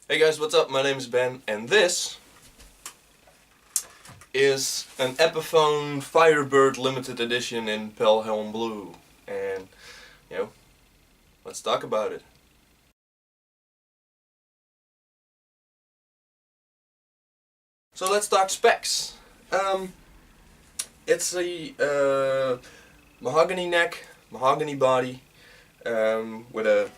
Hey guys, what's up? My name is Ben, and this is an Epiphone Firebird limited edition in Pelhalm blue. And, let's talk about it. So let's talk specs. It's a mahogany neck, mahogany body, with a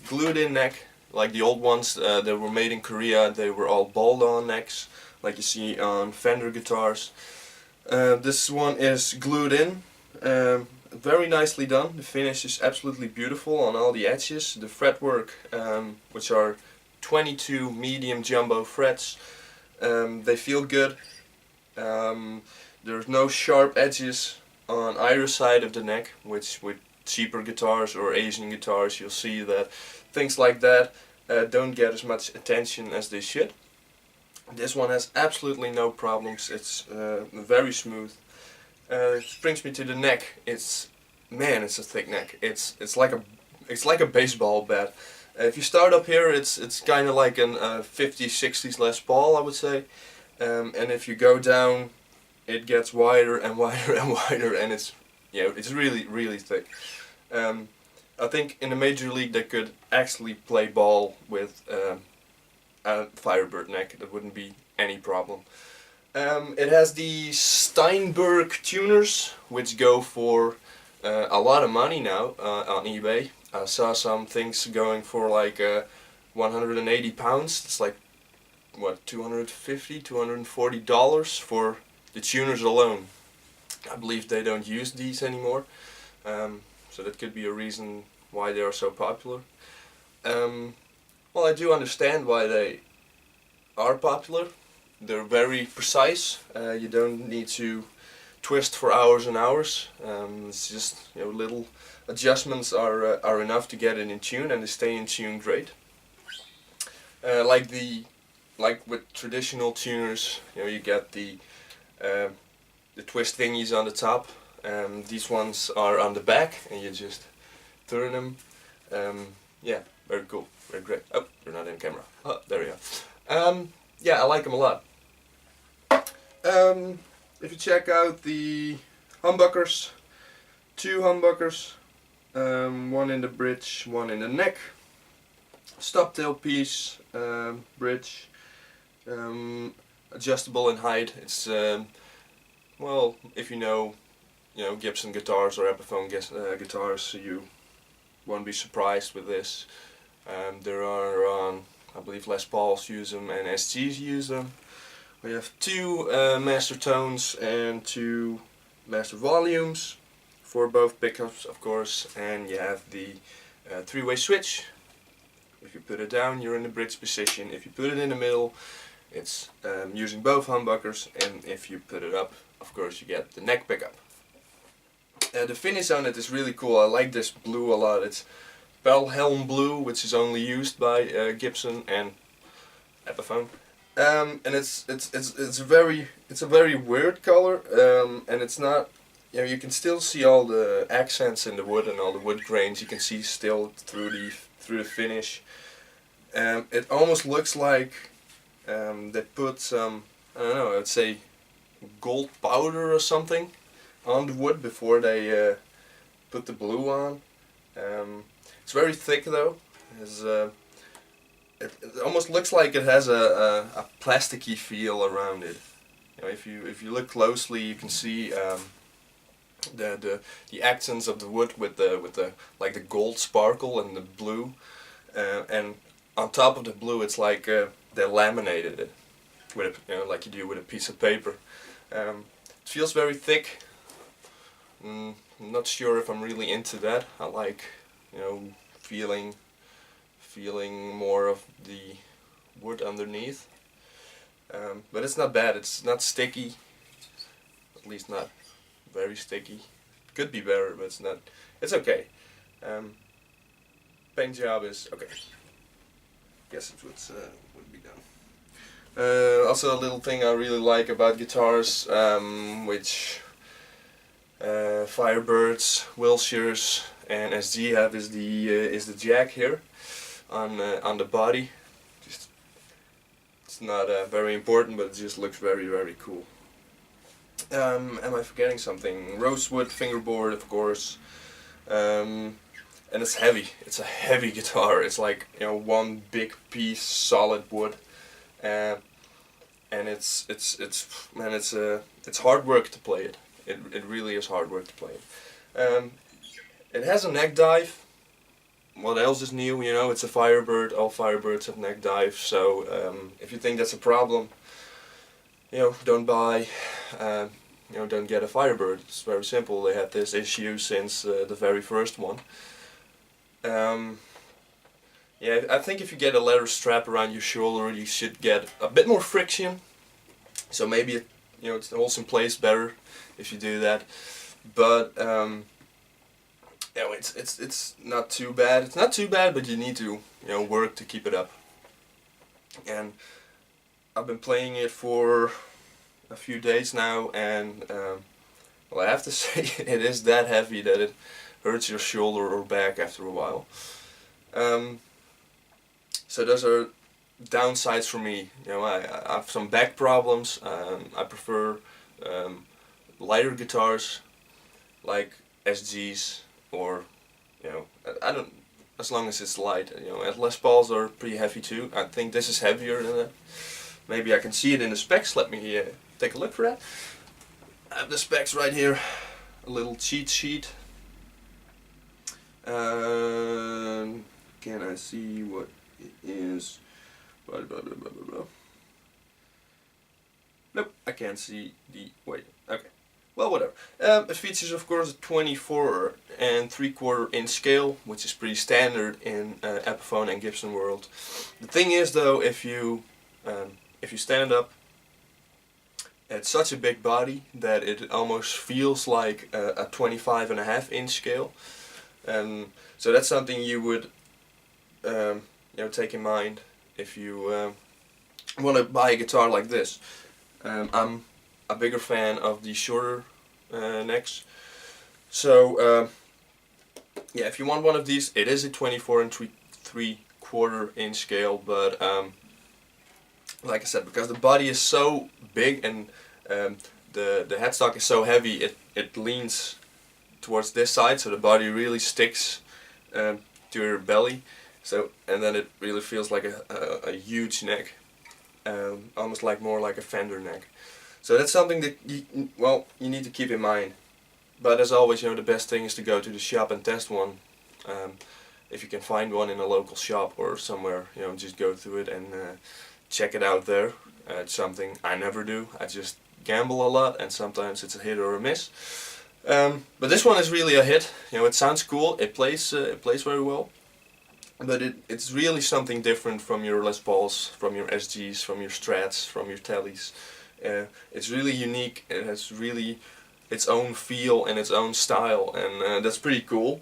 glued-in neck. Like the old ones that were made in Korea, they were all balled-on necks, like you see on Fender guitars. This one is glued in, very nicely done. The finish is absolutely beautiful on all the edges. The fretwork, which are 22 medium jumbo frets, they feel good. There's no sharp edges on either side of the neck, which with cheaper guitars or Asian guitars you'll see that things like that don't get as much attention as they should. This one has absolutely no problems. It's very smooth. It brings me to the neck. It's a thick neck. It's like a baseball bat. If you start up here, it's kind of like an 50s, 60s Les Paul, I would say. And if you go down, it gets wider and wider and wider, and it's really thick. I think in the major league they could actually play ball with a Firebird neck. That wouldn't be any problem. It has the Steinberg tuners, which go for a lot of money now on eBay. I saw some things going for like 180 pounds. It's like, what, $250, $240 for the tuners alone. I believe they don't use these anymore, so that could be a reason why they are so popular. Well, I do understand why they are popular. They're very precise. You don't need to twist for hours and hours. It's just, little adjustments are enough to get it in tune, and they stay in tune great. Like with traditional tuners, you get the twist thingies on the top. These ones are on the back, and you just turn them. Yeah, very cool, very great. Oh, you're not in camera. Oh, there we go. Yeah, I like them a lot. If you check out the humbuckers, two humbuckers, one in the bridge, one in the neck, stop tail piece, bridge, adjustable in height. It's well, if you know Gibson guitars or Epiphone guitars, you won't be surprised with this. There are I believe Les Pauls use them and SGs use them. We have two master tones and two master volumes for both pickups, of course, and you have the three-way switch. If you put it down, you're in the bridge position. If you put it in the middle, it's using both humbuckers, and if you put it up, of course, you get the neck pickup. The finish on it is really cool. I like this blue a lot. It's Pelhalm blue, which is only used by Gibson and Epiphone. And it's a very weird color, and it's not, you can still see all the accents in the wood and all the wood grains. You can see still through the finish. It almost looks like they put some, I don't know, I'd say gold powder or something on the wood before they put the blue on. It's very thick though. It almost looks like it has a plasticky feel around it. If you look closely, you can see the accents of the wood with the like the gold sparkle and the blue, and on top of the blue, it's like they laminated it with like you do with a piece of paper. It feels very thick. I'm not sure if I'm really into that. I like feeling more of the wood underneath. But it's not bad. It's not sticky. At least not very sticky. Could be better, but it's not. It's okay. Paint job is okay. Guess it would be done. Also, a little thing I really like about guitars, which Firebirds, Wilshires, and SG have, is the jack here on the body. Just not very important, but it just looks very, very cool. Am I forgetting something? Rosewood fingerboard, of course. And it's heavy. It's a heavy guitar. It's like, you know, one big piece, solid wood, and it's hard work to play it. It really is hard work to play it. It has a neck dive. What else is new? You know, it's a Firebird. All Firebirds have neck dives. So if you think that's a problem, you know, don't buy. You know, don't get a Firebird. It's very simple. They had this issue since the very first one. Yeah, I think if you get a leather strap around your shoulder, you should get a bit more friction. So maybe it, you know, it holds in place better if you do that. But you know, it's not too bad. It's not too bad, but you need to, you know, work to keep it up. And I've been playing it for a few days now, and well, I have to say it is that heavy that it hurts your shoulder or back after a while. So those are downsides for me. You know, I have some back problems. I prefer lighter guitars like SGs, or, you know, I don't, as long as it's light. You know, Les Pauls are pretty heavy too. I think this is heavier than that. Maybe I can see it in the specs. Let me take a look for that. I have the specs right here. A little cheat sheet. Can I see what it is? Blah, blah, blah, blah, blah, blah. Nope, I can't see the, wait, okay. Well, whatever. It features, of course, a 24 3/4 inch scale, which is pretty standard in Epiphone and Gibson world. The thing is, though, if you stand up, it's such a big body that it almost feels like a 25.5 inch scale. So that's something you would you know, take in mind if you want to buy a guitar like this. I'm a bigger fan of the shorter necks. So yeah, if you want one of these, it is a 24 and 3/4 inch scale, but like I said, because the body is so big and the headstock is so heavy, it leans towards this side, so the body really sticks to your belly. So, and then it really feels like a huge neck, almost like more like a Fender neck. So that's something that you need to keep in mind. But as always, you know, the best thing is to go to the shop and test one. If you can find one in a local shop or somewhere, you know, just go through it and check it out there. It's something I never do. I just gamble a lot, and sometimes it's a hit or a miss. But this one is really a hit. You know, it sounds cool. It plays very well. But it's really something different from your Les Pauls, from your SGs, from your Strats, from your Tellys. It's really unique. It has really its own feel and its own style, and that's pretty cool.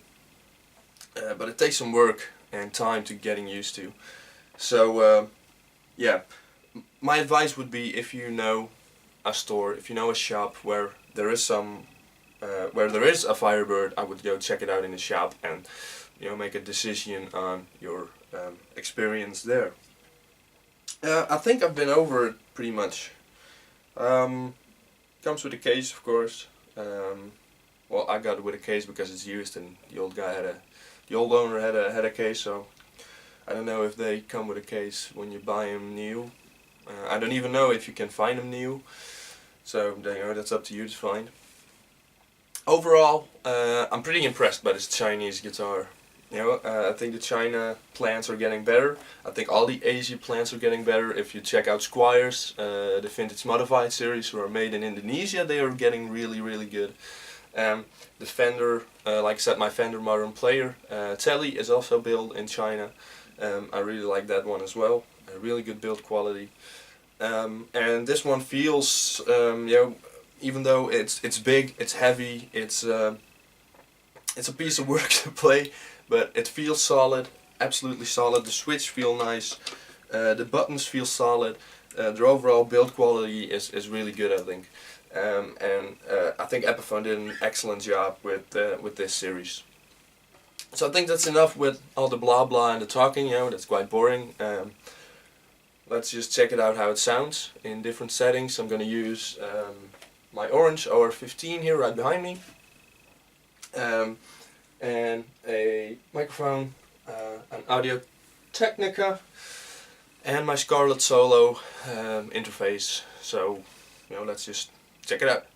But it takes some work and time to getting used to. So yeah, my advice would be, if you know a store, if you know a shop where there is a Firebird, I would go check it out in the shop and, you know, make a decision on your experience there. I think I've been over it pretty much. Comes with a case, of course. Well, I got it with a case because it's used, and the old owner had a case. So I don't know if they come with a case when you buy them new. I don't even know if you can find them new. So, you know, that's up to you to find. Overall, I'm pretty impressed by this Chinese guitar. You know, I think the China plants are getting better. I think all the Asia plants are getting better. If you check out Squires, the Vintage Modified series, who are made in Indonesia, they are getting really, really good. The Fender, like I said, my Fender Modern Player Telly is also built in China. I really like that one as well. A really good build quality. And this one feels, you know, even though it's big, it's heavy, it's a piece of work to play, but it feels solid, absolutely solid. The switch feel nice, the buttons feel solid. The overall build quality is really good, I think. And I think Epiphone did an excellent job with this series. So I think that's enough with all the blah blah and the talking. You know, that's quite boring. let's just check it out how it sounds in different settings. I'm going to use my orange OR15 here right behind me, and a microphone, an Audio Technica, and my Scarlett Solo interface. So, let's just check it out.